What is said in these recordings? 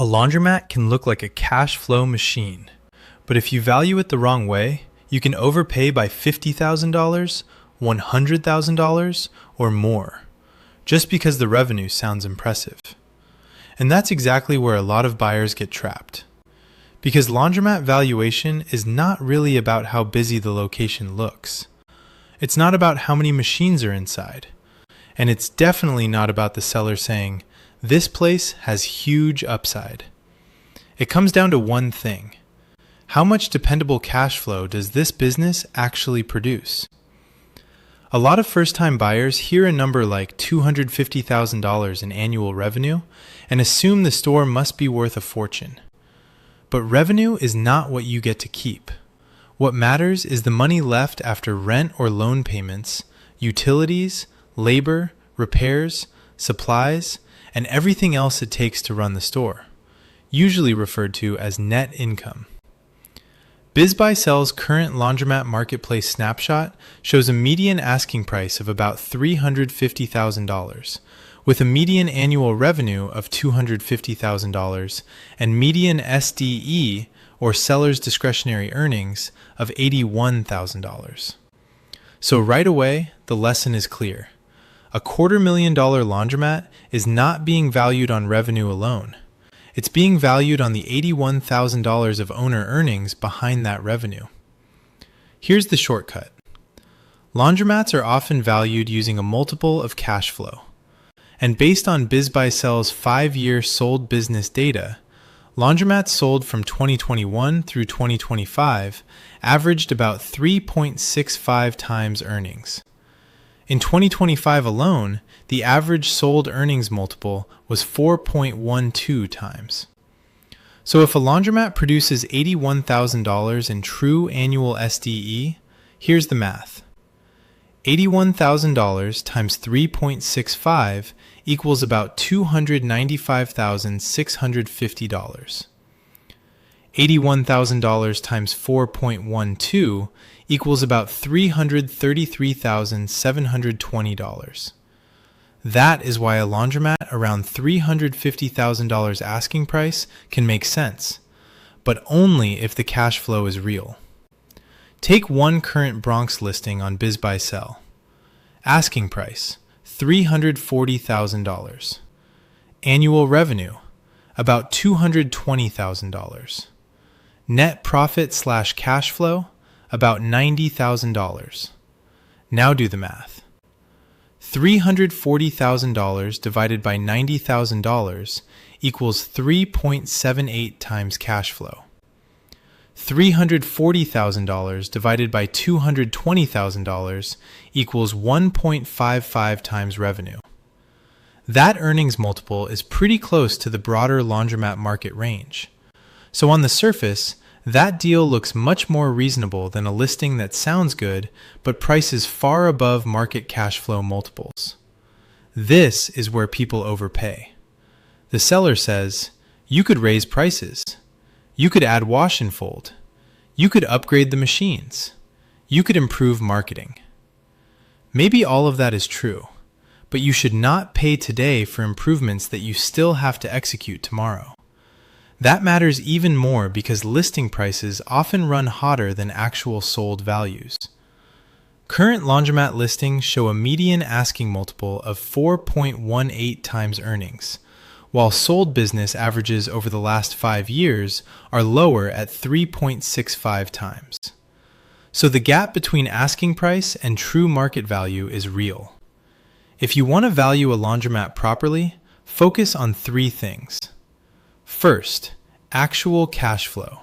A laundromat can look like a cash flow machine, but if you value it the wrong way, you can overpay by $50,000, $100,000, or more, just because the revenue sounds impressive. And that's exactly where a lot of buyers get trapped. Because laundromat valuation is not really about how busy the location looks. It's not about how many machines are inside. And it's definitely not about the seller saying, "This place has huge upside." It comes down to one thing. How much dependable cash flow does this business actually produce? A lot of first-time buyers hear a number like $250,000 in annual revenue and assume the store must be worth a fortune. But revenue is not what you get to keep. What matters is the money left after rent or loan payments, utilities, labor, repairs, supplies, and everything else it takes to run the store, usually referred to as net income. BizBuySell's current laundromat marketplace snapshot shows a median asking price of about $350,000, with a median annual revenue of $250,000 and median SDE, or seller's discretionary earnings, of $81,000. So right away, the lesson is clear. A $250,000 laundromat is not being valued on revenue alone. It's being valued on the $81,000 of owner earnings behind that revenue. Here's the shortcut. Laundromats are often valued using a multiple of cash flow. And based on BizBuySell's 5-year sold business data, laundromats sold from 2021 through 2025 averaged about 3.65 times earnings. In 2025 alone, the average sold earnings multiple was 4.12 times. So if a laundromat produces $81,000 in true annual SDE, here's the math. $81,000 times 3.65 equals about $295,650. $81,000 times 4.12 equals about $333,720. That is why a laundromat around $350,000 asking price can make sense, but only if the cash flow is real. Take one current Bronx listing on BizBuySell. Asking price, $340,000. Annual revenue, about $220,000. Net profit/cash flow, about $90,000. Now do the math. $340,000 divided by $90,000 equals 3.78 times cash flow. $340,000 divided by $220,000 equals 1.55 times revenue. That earnings multiple is pretty close to the broader laundromat market range. So on the surface, that deal looks much more reasonable than a listing that sounds good but prices far above market cash flow multiples. This is where people overpay. The seller says, "You could raise prices. You could add wash and fold. You could upgrade the machines. You could improve marketing." Maybe all of that is true, but you should not pay today for improvements that you still have to execute tomorrow. That matters even more because listing prices often run hotter than actual sold values. Current laundromat listings show a median asking multiple of 4.18 times earnings, while sold business averages over the last 5 years are lower at 3.65 times. So the gap between asking price and true market value is real. If you want to value a laundromat properly, focus on 3 things. First, actual cash flow,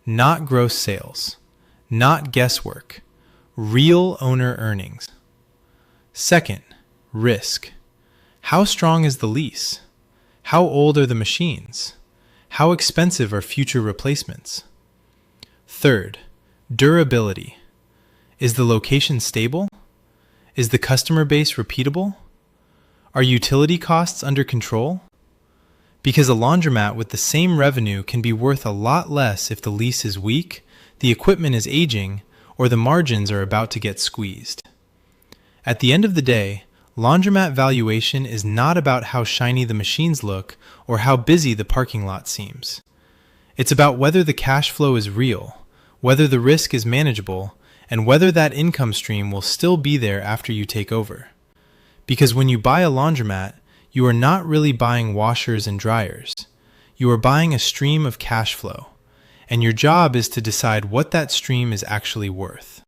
not gross sales, not guesswork, real owner earnings. Second, risk. How strong is the lease? How old are the machines? How expensive are future replacements? Third, durability. Is the location stable? Is the customer base repeatable? Are utility costs under control? Because a laundromat with the same revenue can be worth a lot less if the lease is weak, the equipment is aging, or the margins are about to get squeezed. At the end of the day, Laundromat valuation is not about how shiny the machines look or how busy the parking lot seems. It's about whether the cash flow is real, whether the risk is manageable, and whether that income stream will still be there after you take over. Because when you buy a laundromat, you are not really buying washers and dryers. You are buying a stream of cash flow, and your job is to decide what that stream is actually worth.